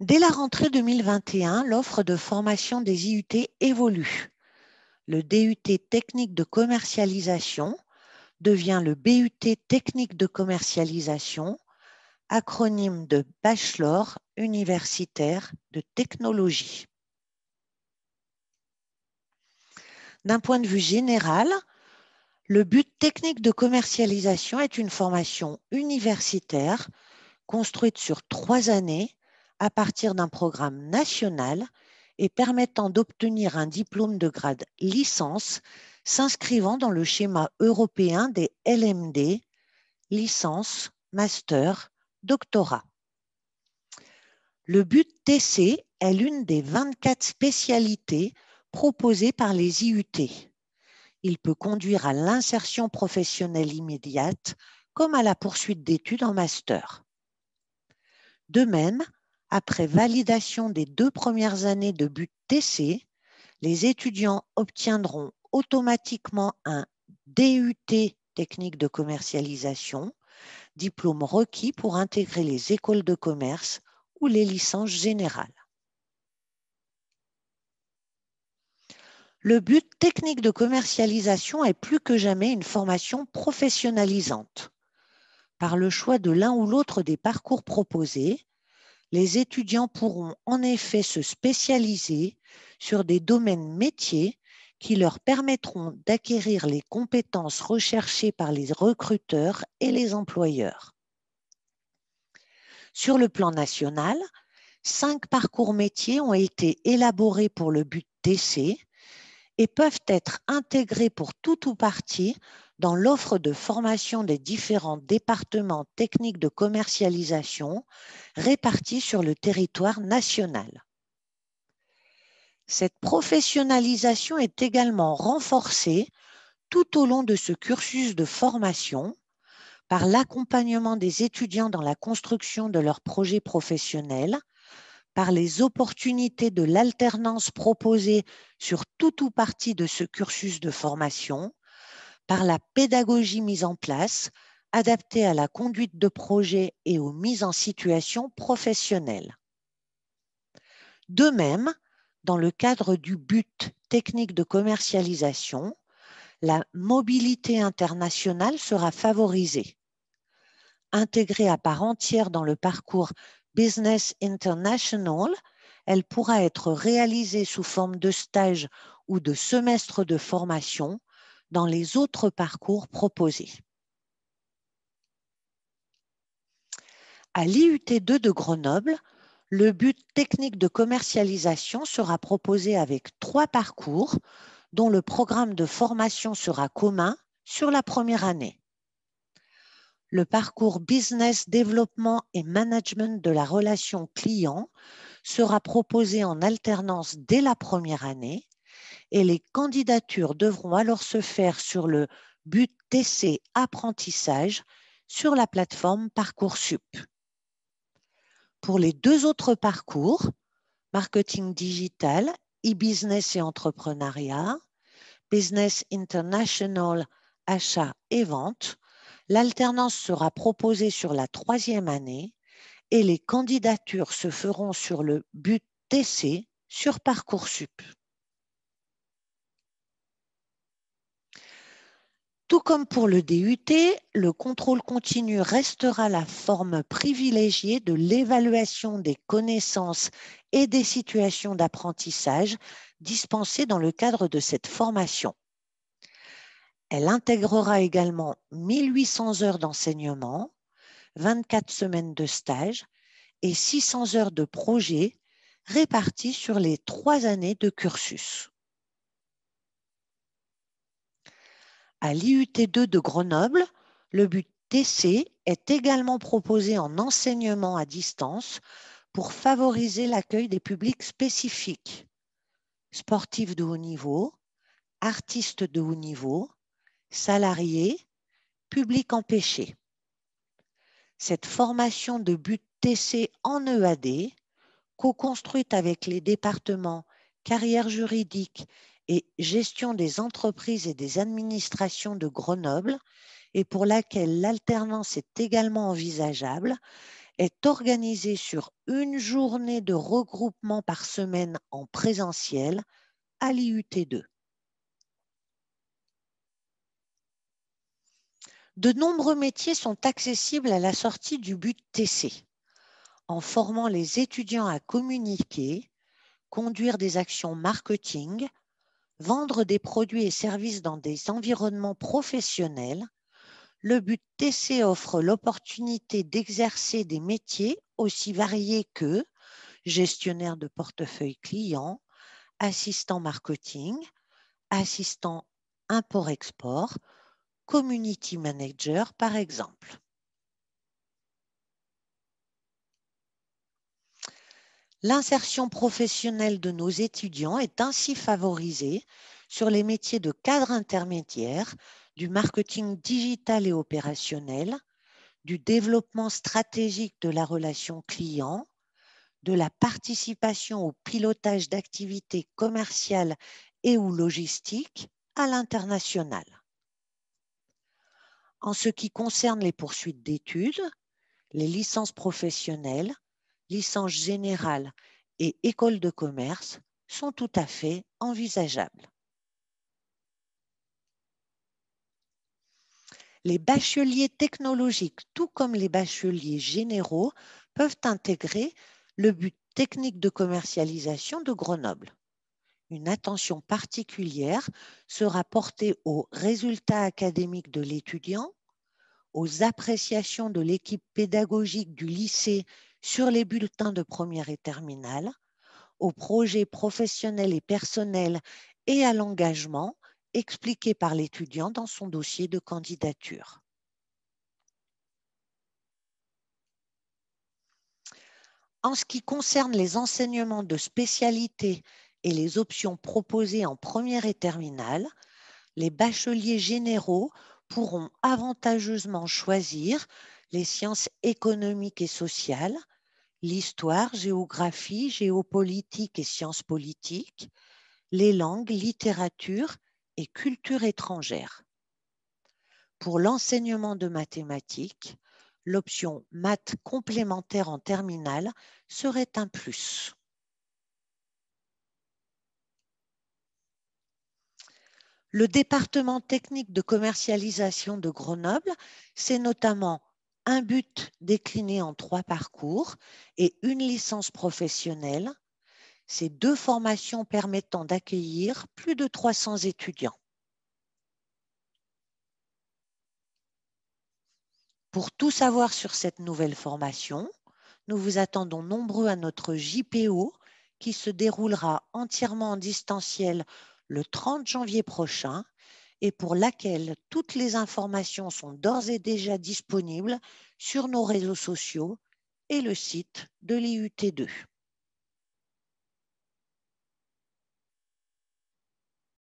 Dès la rentrée 2021, l'offre de formation des IUT évolue. Le DUT technique de commercialisation devient le BUT technique de commercialisation, acronyme de Bachelor universitaire de technologie. D'un point de vue général, le but technique de commercialisation est une formation universitaire construite sur 3 années à partir d'un programme national et permettant d'obtenir un diplôme de grade licence s'inscrivant dans le schéma européen des LMD, licence, master, doctorat. Le but TC est l'une des 24 spécialités proposées par les IUT. Il peut conduire à l'insertion professionnelle immédiate comme à la poursuite d'études en master. De même, après validation des 2 premières années de but TC, les étudiants obtiendront automatiquement un DUT technique de commercialisation, diplôme requis pour intégrer les écoles de commerce ou les licences générales. Le but technique de commercialisation est plus que jamais une formation professionnalisante. Par le choix de l'un ou l'autre des parcours proposés, les étudiants pourront en effet se spécialiser sur des domaines métiers qui leur permettront d'acquérir les compétences recherchées par les recruteurs et les employeurs. Sur le plan national, 5 parcours métiers ont été élaborés pour le but TC et peuvent être intégrés pour tout ou partie dans l'offre de formation des différents départements techniques de commercialisation répartis sur le territoire national. Cette professionnalisation est également renforcée tout au long de ce cursus de formation par l'accompagnement des étudiants dans la construction de leurs projets professionnels, par les opportunités de l'alternance proposées sur tout ou partie de ce cursus de formation, par la pédagogie mise en place, adaptée à la conduite de projet et aux mises en situation professionnelles. De même, dans le cadre du but technique de commercialisation, la mobilité internationale sera favorisée. Intégrée à part entière dans le parcours Business International, elle pourra être réalisée sous forme de stage ou de semestre de formation dans les autres parcours proposés. À l'IUT2 de Grenoble, le but technique de commercialisation sera proposé avec 3 parcours dont le programme de formation sera commun sur la première année. Le parcours Business Développement et Management de la relation client sera proposé en alternance dès la première année et les candidatures devront alors se faire sur le but TC apprentissage sur la plateforme Parcoursup. Pour les 2 autres parcours, marketing digital, e-business et entrepreneuriat, business international, achat et vente, l'alternance sera proposée sur la 3e année et les candidatures se feront sur le but TC sur Parcoursup. Tout comme pour le DUT, le contrôle continu restera la forme privilégiée de l'évaluation des connaissances et des situations d'apprentissage dispensées dans le cadre de cette formation. Elle intégrera également 1800 heures d'enseignement, 24 semaines de stage et 600 heures de projet réparties sur les 3 années de cursus. À l'IUT2 de Grenoble, le but TC est également proposé en enseignement à distance pour favoriser l'accueil des publics spécifiques, sportifs de haut niveau, artistes de haut niveau, salariés, publics empêchés. Cette formation de but TC en EAD, co-construite avec les départements carrière juridique et gestion des entreprises et des administrations de Grenoble, et pour laquelle l'alternance est également envisageable, est organisée sur une journée de regroupement par semaine en présentiel à l'IUT2. De nombreux métiers sont accessibles à la sortie du BUT TC, en formant les étudiants à communiquer, conduire des actions marketing, vendre des produits et services dans des environnements professionnels. Le BUT TC offre l'opportunité d'exercer des métiers aussi variés que gestionnaire de portefeuille client, assistant marketing, assistant import-export, community manager par exemple. L'insertion professionnelle de nos étudiants est ainsi favorisée sur les métiers de cadre intermédiaire, du marketing digital et opérationnel, du développement stratégique de la relation client, de la participation au pilotage d'activités commerciales et ou logistiques à l'international. En ce qui concerne les poursuites d'études, les licences professionnelles, licences générales et écoles de commerce sont tout à fait envisageables. Les bacheliers technologiques, tout comme les bacheliers généraux, peuvent intégrer le but technique de commercialisation de Grenoble. Une attention particulière sera portée aux résultats académiques de l'étudiant, aux appréciations de l'équipe pédagogique du lycée sur les bulletins de première et terminale, aux projets professionnels et personnels et à l'engagement expliqué par l'étudiant dans son dossier de candidature. En ce qui concerne les enseignements de spécialité et les options proposées en première et terminale, les bacheliers généraux pourront avantageusement choisir les sciences économiques et sociales, l'histoire, géographie, géopolitique et sciences politiques, les langues, littérature et culture étrangère. Pour l'enseignement de mathématiques, l'option maths complémentaire en terminale serait un plus. Le département technique de commercialisation de Grenoble, c'est notamment un but décliné en 3 parcours et une licence professionnelle. Ces 2 formations permettant d'accueillir plus de 300 étudiants. Pour tout savoir sur cette nouvelle formation, nous vous attendons nombreux à notre JPO qui se déroulera entièrement en distanciel le 30 janvier prochain et pour laquelle toutes les informations sont d'ores et déjà disponibles sur nos réseaux sociaux et le site de l'IUT2.